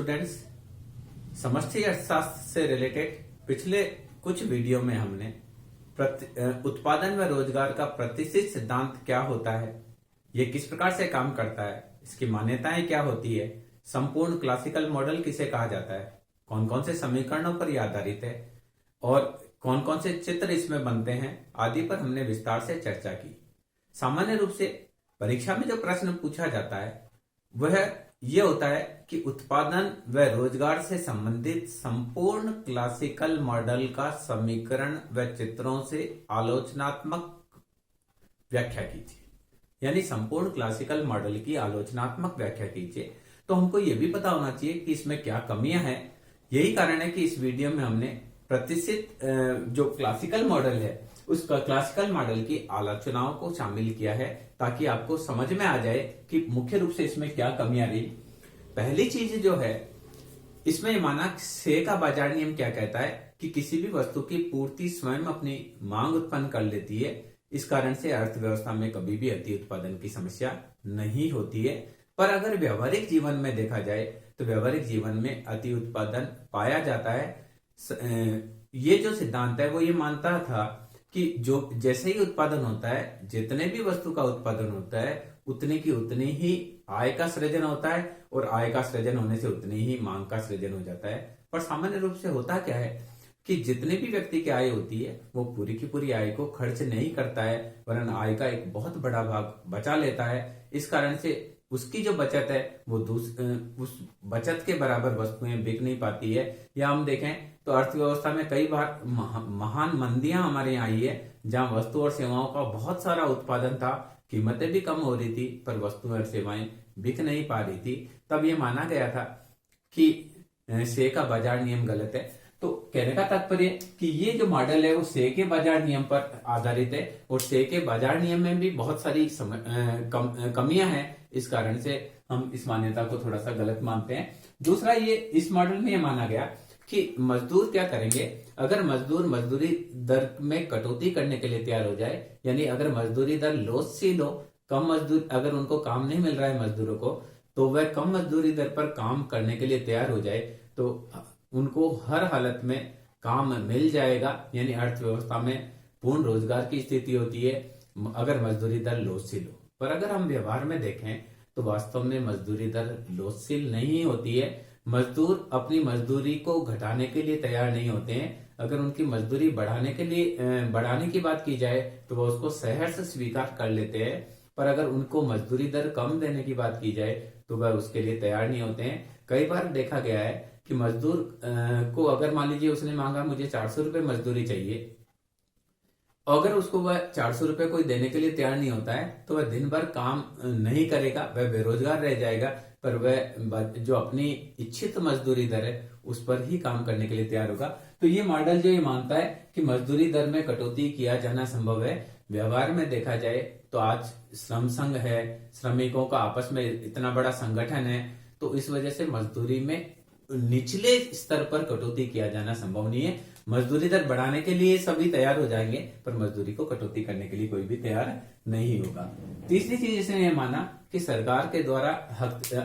Students, समष्टि अर्थशास्त्र से रिलेटेड पिछले कुछ वीडियो में हमने उत्पादन व रोजगार का प्रतिष्ठित सिद्धांत क्या होता है, ये किस प्रकार से काम करता है, इसकी मान्यताएं क्या होती है, संपूर्ण क्लासिकल मॉडल किसे कहा जाता है, कौन कौन से समीकरणों पर यह आधारित है और कौन कौन से चित्र इसमें बनते हैं आदि पर हमने विस्तार से चर्चा की। सामान्य रूप से परीक्षा में जो प्रश्न पूछा जाता है वह यह होता है कि उत्पादन व रोजगार से संबंधित संपूर्ण क्लासिकल मॉडल का समीकरण व चित्रों से आलोचनात्मक व्याख्या कीजिए, यानी संपूर्ण क्लासिकल मॉडल की आलोचनात्मक व्याख्या कीजिए। तो हमको यह भी पता होना चाहिए कि इसमें क्या कमियां हैं। यही कारण है कि इस वीडियो में हमने प्रतिष्ठित जो क्लासिकल मॉडल है उस क्लासिकल मॉडल की आलोचनाओं को शामिल किया है, ताकि आपको समझ में आ जाए कि मुख्य रूप से इसमें क्या कमियां रही। पहली चीज जो है, इसमें माना से का बाजार नियम क्या कहता है कि किसी भी वस्तु की पूर्ति स्वयं अपनी मांग उत्पन्न कर लेती है। इस कारण से अर्थव्यवस्था में कभी भी अति उत्पादन की समस्या नहीं होती है। पर अगर व्यवहारिक जीवन में देखा जाए तो व्यवहारिक जीवन में अति उत्पादन पाया जाता है। ये जो सिद्धांत है वो ये मानता था कि जो जैसे ही उत्पादन होता है, जितने भी वस्तु का उत्पादन होता है उतने की उतनी ही आय का सृजन होता है और आय का सृजन होने से उतनी ही मांग का सृजन हो जाता है। पर सामान्य रूप से होता क्या है कि जितने भी व्यक्ति की आय होती है वो पूरी की पूरी आय को खर्च नहीं करता है, वरन आय का एक बहुत बड़ा भाग बचा लेता है। इस कारण से उसकी जो बचत है वो उस बचत के बराबर वस्तुएं बिक नहीं पाती है। या हम देखें तो अर्थव्यवस्था में कई बार महान मंदियां हमारे यहाँ आई है, जहां वस्तु और सेवाओं का बहुत सारा उत्पादन था, कीमतें भी कम हो रही थी पर वस्तुएं और सेवाएं बिक नहीं पा रही थी। तब ये माना गया था कि से का बाजार नियम गलत है। तो कहने का तात्पर्य कि ये जो मॉडल है वो से के बाजार नियम पर आधारित है और से के बाजार नियम में भी बहुत सारी कमियां हैं। इस कारण से हम इस मान्यता को थोड़ा सा गलत मानते हैं। दूसरा, ये इस मॉडल में ये माना गया कि मजदूर क्या करेंगे, अगर मजदूर मजदूरी दर में कटौती करने के लिए तैयार हो जाए, यानी अगर मजदूरी दर लॉस हो, कम मजदूर, अगर उनको काम नहीं मिल रहा है मजदूरों को, तो वह कम मजदूरी दर पर काम करने के लिए तैयार हो जाए तो उनको हर हालत में काम मिल जाएगा, यानी अर्थव्यवस्था में पूर्ण रोजगार की स्थिति होती है अगर मजदूरी दर लॉसशील हो। पर अगर हम व्यवहार में देखें तो वास्तव में मजदूरी दर लॉसशील नहीं होती है। मजदूर अपनी मजदूरी को घटाने के लिए तैयार नहीं होते हैं। अगर उनकी मजदूरी बढ़ाने की बात की जाए तो वह उसको सहर्ष स्वीकार कर लेते हैं। पर अगर उनको मजदूरी दर कम देने की बात की जाए तो वह उसके लिए तैयार नहीं होते हैं। कई बार देखा गया है कि मजदूर को अगर मान लीजिए उसने मांगा मुझे 400 रुपए मजदूरी चाहिए, अगर उसको वह 400 रुपए कोई देने के लिए तैयार नहीं होता है तो वह दिन भर काम नहीं करेगा, वह बेरोजगार रह जाएगा। पर वह जो अपनी इच्छित मजदूरी दर है उस पर ही काम करने के लिए तैयार होगा। तो ये मॉडल जो ये मानता है कि मजदूरी दर में कटौती किया जाना संभव है। व्यवहार में देखा जाए तो आज श्रम संघ है, श्रमिकों का आपस में इतना बड़ा संगठन है, तो इस वजह से मजदूरी में निचले स्तर पर कटौती किया जाना संभव नहीं है। मजदूरी दर बढ़ाने के लिए सभी तैयार हो जाएंगे पर मजदूरी को कटौती करने के लिए कोई भी तैयार नहीं होगा। तीसरी चीज इसने यह माना कि सरकार के द्वारा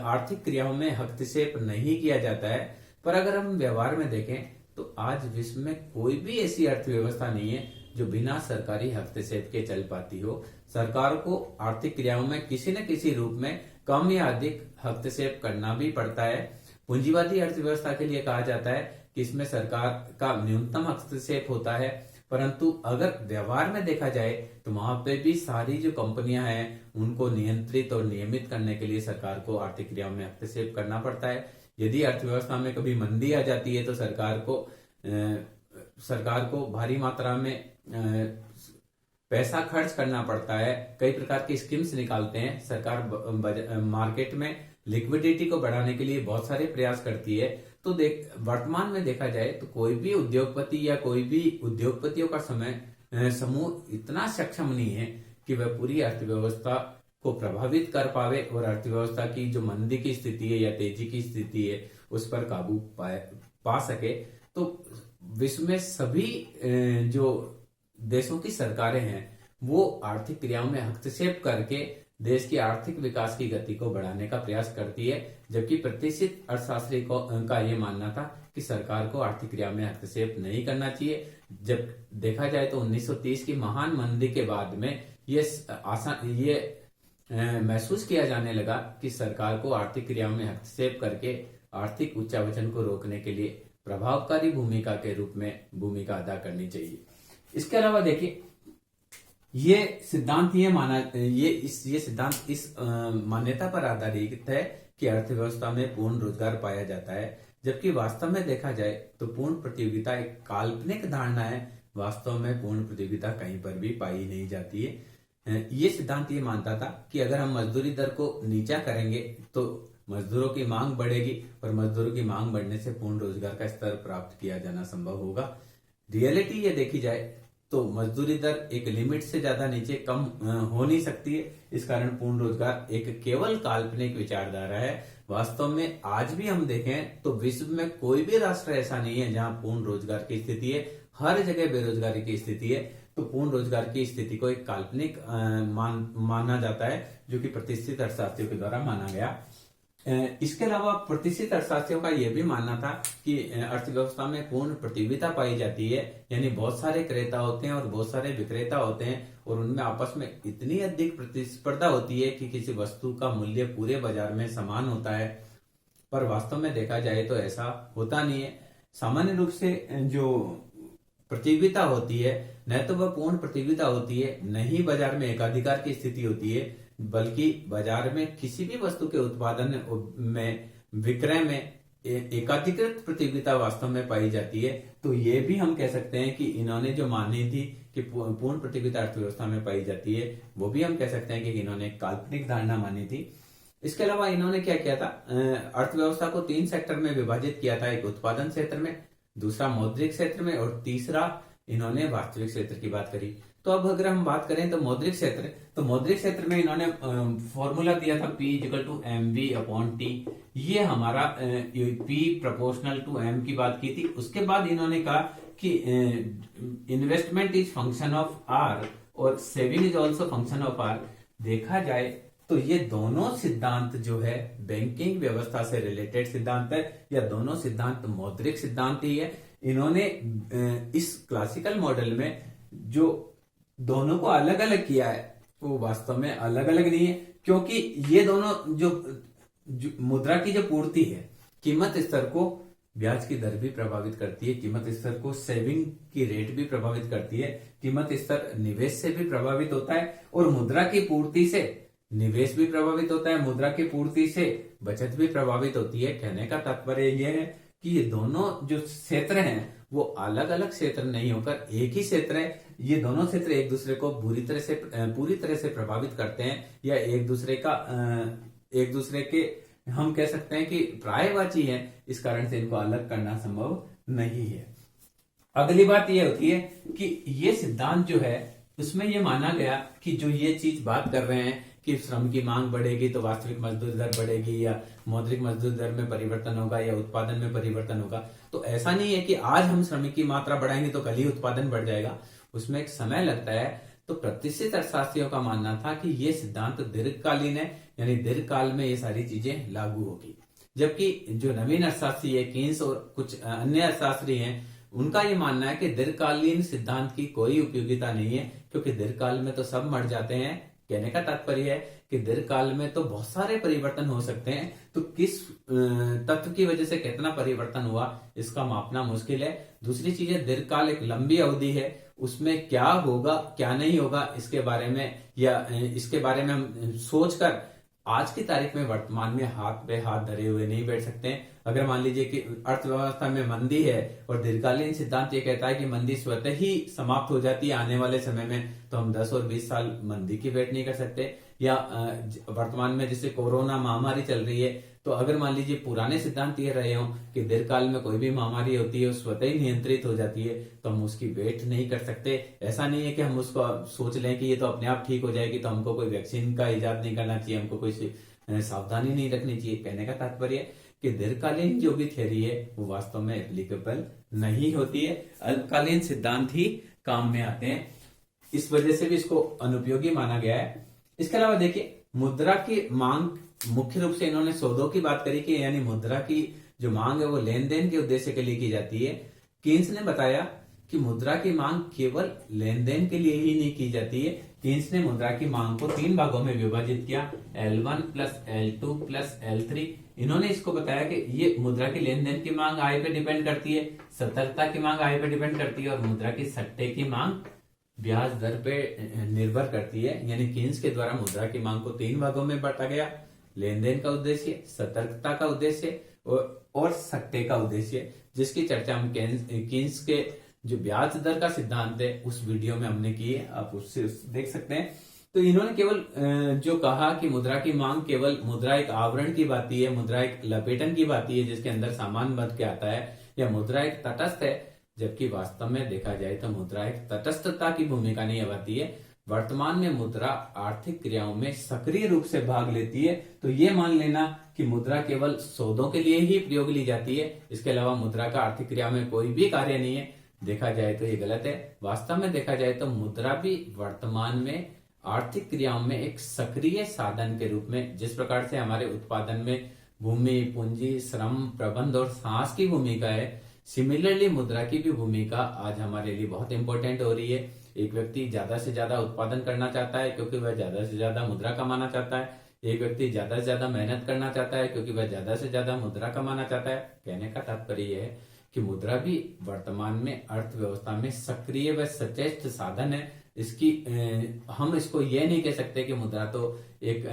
आर्थिक क्रियाओं में हस्तक्षेप नहीं किया जाता है। पर अगर हम व्यवहार में देखें तो आज विश्व में कोई भी ऐसी अर्थव्यवस्था नहीं है जो बिना सरकारी हस्तक्षेप के चल पाती हो। सरकार को आर्थिक क्रियाओं में किसी न किसी रूप में कम या अधिक हस्तक्षेप करना भी पड़ता है। पूंजीवादी अर्थव्यवस्था के लिए कहा जाता है कि इसमें सरकार का न्यूनतम हस्तक्षेप होता है, परंतु अगर व्यवहार में देखा जाए तो वहां पे भी सारी जो कंपनियां हैं उनको नियंत्रित और नियमित करने के लिए सरकार को आर्थिक क्रियाओं में हस्तक्षेप करना पड़ता है। यदि अर्थव्यवस्था में कभी मंदी आ जाती है तो सरकार को भारी मात्रा में पैसा खर्च करना पड़ता है। कई प्रकार की स्कीम्स निकालते हैं सरकार, मार्केट में लिक्विडिटी को बढ़ाने के लिए बहुत सारे प्रयास करती है। तो वर्तमान में देखा जाए तो कोई भी उद्योगपति या कोई भी उद्योगपतियों का समूह इतना सक्षम नहीं है कि वह पूरी अर्थव्यवस्था को प्रभावित कर पावे और अर्थव्यवस्था की जो मंदी की स्थिति है या तेजी की स्थिति है उस पर काबू पा सके। तो विश्व में सभी जो देशों की सरकारें हैं वो आर्थिक क्रियाओं में हस्तक्षेप करके देश की आर्थिक विकास की गति को बढ़ाने का प्रयास करती है, जबकि प्रतिष्ठित अर्थशास्त्री का ये मानना था कि सरकार को आर्थिक क्रिया में हस्तक्षेप नहीं करना चाहिए। जब देखा जाए तो 1930 की महान मंदी के बाद में ये महसूस किया जाने लगा कि सरकार को आर्थिक क्रियाओं में हस्तक्षेप करके आर्थिक उच्चावचन को रोकने के लिए प्रभावकारी भूमिका के रूप में भूमिका अदा करनी चाहिए। इसके अलावा देखिए, ये सिद्धांत ये सिद्धांत इस मान्यता पर आधारित है कि अर्थव्यवस्था में पूर्ण रोजगार पाया जाता है, जबकि वास्तव में देखा जाए तो पूर्ण प्रतियोगिता एक काल्पनिक धारणा है। वास्तव में पूर्ण प्रतियोगिता कहीं पर भी पाई नहीं जाती है। ये सिद्धांत ये मानता था कि अगर हम मजदूरी दर को नीचा करेंगे तो मजदूरों की मांग बढ़ेगी और मजदूरों की मांग बढ़ने से पूर्ण रोजगार का स्तर प्राप्त किया जाना संभव होगा। रियलिटी ये देखी जाए तो मजदूरी दर एक लिमिट से ज्यादा नीचे कम हो नहीं सकती है। इस कारण पूर्ण रोजगार एक केवल काल्पनिक विचारधारा है। वास्तव में आज भी हम देखें तो विश्व में कोई भी राष्ट्र ऐसा नहीं है जहां पूर्ण रोजगार की स्थिति है। हर जगह बेरोजगारी की स्थिति है। तो पूर्ण रोजगार की स्थिति को एक काल्पनिक माना जाता है, जो कि प्रतिष्ठित अर्थशास्त्रियों के द्वारा माना गया। इसके अलावा प्रतिष्ठित अर्थशास्त्रियों का यह भी मानना था कि अर्थव्यवस्था में पूर्ण प्रतियोगिता पाई जाती है, यानी बहुत सारे क्रेता होते हैं और बहुत सारे विक्रेता होते हैं और उनमें आपस में इतनी अधिक प्रतिस्पर्धा होती है कि किसी वस्तु का मूल्य पूरे बाजार में समान होता है। पर वास्तव में देखा जाए तो ऐसा होता नहीं है। सामान्य रूप से जो प्रतियोगिता होती है, न तो वह पूर्ण प्रतियोगिता होती है, न ही बाजार में एकाधिकार की स्थिति होती है, बल्कि बाजार में किसी भी वस्तु के उत्पादन में विक्रय में एकाधिकृत प्रतियोगिता वास्तव में पाई जाती है। तो ये भी हम कह सकते हैं कि इन्होंने जो मानी थी कि पूर्ण प्रतियोगिता अर्थव्यवस्था में पाई जाती है, वो भी हम कह सकते हैं कि इन्होंने काल्पनिक धारणा मानी थी। इसके अलावा इन्होंने क्या किया था, अर्थव्यवस्था को 3 सेक्टर में विभाजित किया था। एक उत्पादन क्षेत्र में, दूसरा मौद्रिक क्षेत्र में और तीसरा इन्होंने वास्तविक क्षेत्र की बात करी। तो अब अगर हम बात करें तो मौद्रिक क्षेत्र में इन्होंने फॉर्मूला दिया था P = mv/t। ये हमारा P प्रोपोर्शनल टू M की बात की थी। उसके बाद इन्होंने कहा कि investment is function of R और saving is also function of R। देखा जाए तो ये दोनों सिद्धांत जो है बैंकिंग व्यवस्था से रिलेटेड सिद्धांत है, या दोनों सिद्धांत मौद्रिक सिद्धांत ही है। इन्होंने इस क्लासिकल मॉडल में जो दोनों को अलग अलग किया है वो वास्तव में अलग अलग नहीं है, क्योंकि ये दोनों जो मुद्रा की जो पूर्ति है, कीमत स्तर को ब्याज की दर भी प्रभावित करती है, कीमत स्तर को सेविंग की रेट भी प्रभावित करती है, कीमत स्तर निवेश से भी प्रभावित होता है और मुद्रा की पूर्ति से निवेश भी प्रभावित होता है, मुद्रा की पूर्ति से बचत भी प्रभावित होती है। कहने का तात्पर्य यह है कि ये दोनों जो क्षेत्र हैं वो अलग अलग क्षेत्र नहीं होकर एक ही क्षेत्र है। ये दोनों क्षेत्र एक दूसरे को पूरी तरह से प्रभावित करते हैं, या एक दूसरे के हम कह सकते हैं कि प्रायवाची है। इस कारण से इनको अलग करना संभव नहीं है। अगली बात यह होती है कि ये सिद्धांत जो है उसमें ये माना गया कि जो ये चीज बात कर रहे हैं कि श्रम की मांग बढ़ेगी तो वास्तविक मजदूरी दर बढ़ेगी, या मौद्रिक मजदूरी दर में परिवर्तन होगा, या उत्पादन में परिवर्तन होगा। तो ऐसा नहीं है कि आज हम श्रमिक की मात्रा बढ़ाएंगे तो कल ही उत्पादन बढ़ जाएगा, उसमें एक समय लगता है। तो प्रतिष्ठित अर्थशास्त्रियों का मानना था कि ये सिद्धांत दीर्घकालीन है, यानी दीर्घकाल में ये सारी चीजें लागू होगी। जबकि जो नवीन अर्थशास्त्री है, कीन्स और कुछ अन्य अर्थशास्त्री हैं, उनका ये मानना है कि दीर्घकालीन सिद्धांत की कोई उपयोगिता नहीं है, क्योंकि दीर्घकाल में तो सब मर जाते हैं। कहने का तात्पर्य है कि दीर्घकाल में तो बहुत सारे परिवर्तन हो सकते हैं, तो किस तत्व की वजह से कितना परिवर्तन हुआ इसका मापना मुश्किल है। दूसरी चीज है, दीर्घकाल एक लंबी अवधि है, उसमें क्या होगा क्या नहीं होगा इसके बारे में हम सोचकर आज की तारीख में वर्तमान में हाथ पे हाथ धरे हुए नहीं बैठ सकते हैं। अगर मान लीजिए कि अर्थव्यवस्था में मंदी है और दीर्घकालीन सिद्धांत ये कहता है कि मंदी स्वतः ही समाप्त हो जाती है आने वाले समय में, तो हम 10 और 20 साल मंदी की वेट नहीं कर सकते। या वर्तमान में जैसे कोरोना महामारी चल रही है, तो अगर मान लीजिए पुराने सिद्धांत ये रहे हों कि दीर्घकाल में कोई भी महामारी होती है स्वतः ही नियंत्रित हो जाती है, तो हम उसकी वेट नहीं कर सकते। ऐसा नहीं है कि हम उसको सोच लें कि ये तो अपने आप ठीक हो जाएगी, तो हमको कोई वैक्सीन का इजाद नहीं करना चाहिए, हमको कोई सावधानी नहीं रखनी चाहिए। कहने का तात्पर्य कि दीर्घकालीन जो भी थ्योरी है वो वास्तव में एप्लीकेबल नहीं होती है, अल्पकालीन सिद्धांत ही काम में आते हैं। इस वजह से भी इसको अनुपयोगी माना गया है। इसके अलावा देखिए, मुद्रा की मांग, मुख्य रूप से इन्होंने सौदों की बात करी कि यानी मुद्रा की जो मांग है वो लेन देन के उद्देश्य के लिए की जाती है। कीन्स ने बताया कि मुद्रा की मांग केवल लेन देन के लिए ही नहीं की जाती है। कीन्स ने मुद्रा की मांग को 3 भागों में विभाजित किया, L1 plus L2 plus L3। इन्होंने इसको बताया कि ये मुद्रा की लेन देन की मांग आय पे डिपेंड करती है, सतर्कता की मांग आय पे डिपेंड करती है, और मुद्रा की सट्टे की मांग ब्याज दर पे निर्भर करती है। यानी कीन्स के द्वारा मुद्रा की मांग को 3 भागों में बांटा गया, लेन देन का उद्देश्य, सतर्कता का उद्देश्य और सट्टे का उद्देश्य, जिसकी चर्चा हम कीन्स के जो ब्याज दर का सिद्धांत है उस वीडियो में हमने की है, आप उससे देख सकते हैं। तो इन्होंने केवल जो कहा कि मुद्रा की मांग केवल मुद्रा एक आवरण की बाती है, मुद्रा एक लपेटन की बाती है जिसके अंदर सामान भर के आता है, या मुद्रा एक तटस्थ है, जबकि वास्तव में देखा जाए तो मुद्रा एक तटस्थता की भूमिका नहीं निभाती है। वर्तमान में मुद्रा आर्थिक क्रियाओं में सक्रिय रूप से भाग लेती है। तो ये मान लेना कि मुद्रा केवल सौदों के लिए ही प्रयोग ली जाती है, इसके अलावा मुद्रा का आर्थिक क्रिया में कोई भी कार्य नहीं है। देखा जाए तो ये गलत है। वास्तव में देखा जाए तो मुद्रा भी वर्तमान में आर्थिक क्रियाओं में एक सक्रिय साधन के रूप में, जिस प्रकार से हमारे उत्पादन में भूमि, पूंजी, श्रम, प्रबंध और सांस की भूमिका है, सिमिलरली मुद्रा की भी भूमिका आज हमारे लिए बहुत इंपॉर्टेंट हो रही है। एक व्यक्ति ज्यादा से ज्यादा उत्पादन करना चाहता है क्योंकि वह ज्यादा से ज्यादा मुद्रा कमाना चाहता है। एक व्यक्ति ज्यादा से ज्यादा मेहनत करना चाहता है क्योंकि वह ज्यादा से ज्यादा मुद्रा कमाना चाहता है। कहने का तात्पर्य यह है कि मुद्रा भी वर्तमान में अर्थव्यवस्था में सक्रिय व सचेत साधन है। इसकी हम इसको ये नहीं कह सकते कि मुद्रा तो एक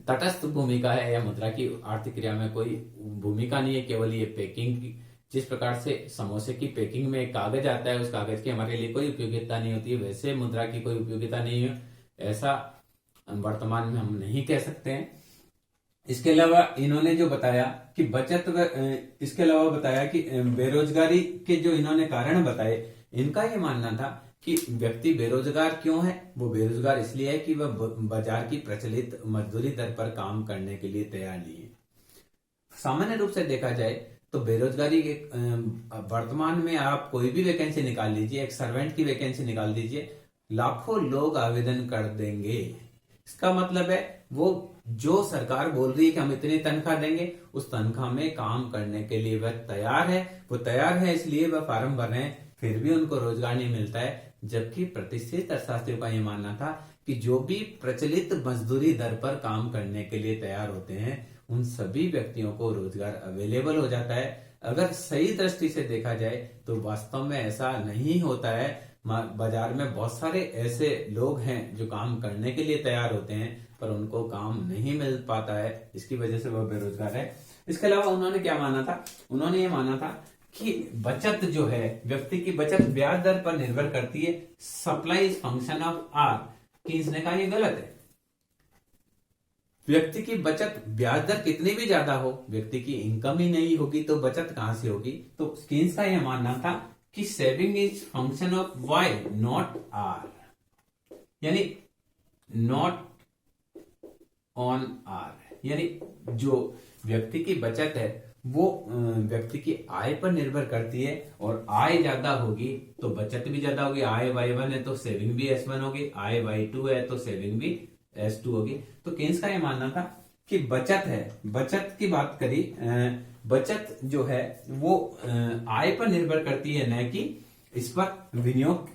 तटस्थ भूमिका है या मुद्रा की आर्थिक क्रिया में कोई भूमिका नहीं है, केवल ये पैकिंग की, जिस प्रकार से समोसे की पैकिंग में एक कागज आता है, उस कागज की हमारे लिए कोई उपयोगिता नहीं होती है, वैसे मुद्रा की कोई उपयोगिता नहीं है, ऐसा वर्तमान में हम नहीं कह सकते हैं। इसके अलावा इन्होंने जो बताया कि बचत इसके अलावा बताया कि बेरोजगारी के जो इन्होंने कारण बताए, इनका ये मानना था कि व्यक्ति बेरोजगार क्यों है। वो बेरोजगार इसलिए है कि वह बाजार की प्रचलित मजदूरी दर पर काम करने के लिए तैयार नहीं है। सामान्य रूप से देखा जाए तो बेरोजगारी वर्तमान में आप कोई भी वैकेंसी निकाल लीजिए, एक सर्वेंट की वैकेंसी निकाल दीजिए, लाखों लोग आवेदन कर देंगे। इसका मतलब है वो जो सरकार बोल रही है कि हम इतनी तनख्वाह देंगे, उस तनख्वाह में काम करने के लिए वह तैयार है। वो तैयार है इसलिए वह फार्म भर रहे हैं, फिर भी उनको रोजगार नहीं मिलता है। जबकि प्रतिष्ठित अर्थशास्त्रियों का यह मानना था कि जो भी प्रचलित मजदूरी दर पर काम करने के लिए तैयार होते हैं, उन सभी व्यक्तियों को रोजगार अवेलेबल हो जाता है। अगर सही दृष्टि से देखा जाए तो वास्तव में ऐसा नहीं होता है। बाजार में बहुत सारे ऐसे लोग हैं जो काम करने के लिए तैयार होते हैं, पर उनको काम नहीं मिल पाता है, इसकी वजह से वह बेरोजगार है। इसके अलावा उन्होंने क्या माना था, उन्होंने ये माना था कि बचत जो है, व्यक्ति की बचत ब्याज दर पर निर्भर करती है। Supply is function of R. Keynes ने कहा ये गलत है। व्यक्ति की बचत ब्याज दर कितनी भी ज्यादा हो, व्यक्ति की इनकम ही नहीं होगी तो बचत कहां से होगी। तो कीन्स का यह मानना था कि saving is function of Y not R, यानी नॉट ऑन आर। यानी जो व्यक्ति की बचत है वो व्यक्ति की आय पर निर्भर करती है, और आय ज्यादा होगी तो बचत भी ज्यादा होगी। आय Y1 है तो सेविंग भी S1 होगी, आय Y2 है तो सेविंग भी S2 होगी। तो कीन्स का यह मानना था कि बचत है, बचत की बात करी, बचत जो है वो आय पर निर्भर करती है, न कि इस पर विनियोग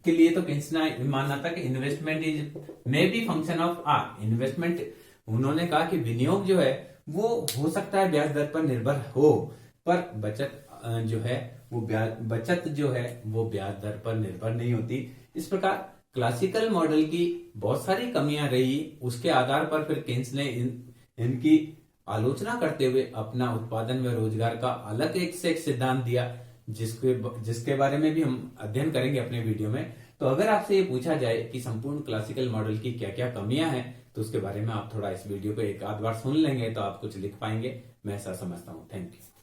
के लिए। तो कीन्स ने मानना था कि investment is may be function of R. Investment, उन्होंने कहा कि विनियोग जो है वो हो सकता है ब्याज दर पर निर्भर हो, पर बचत जो है वो बचत जो है वो ब्याज दर पर निर्भर नहीं होती। इस प्रकार क्लासिकल मॉडल की बहुत सारी कमियां रही, उसके आधार पर फिर कीन्स ने इनकी आलोचना करते हुए अपना उत्पादन व रोजगार का अलग एक से एक सिद्धांत दिया, जिसके बारे में भी हम अध्ययन करेंगे अपने वीडियो में। तो अगर आपसे ये पूछा जाए कि संपूर्ण क्लासिकल मॉडल की क्या क्या कमियां हैं, तो उसके बारे में आप थोड़ा इस वीडियो को एक आध बार सुन लेंगे तो आप कुछ लिख पाएंगे, मैं ऐसा समझता हूं। Thank you.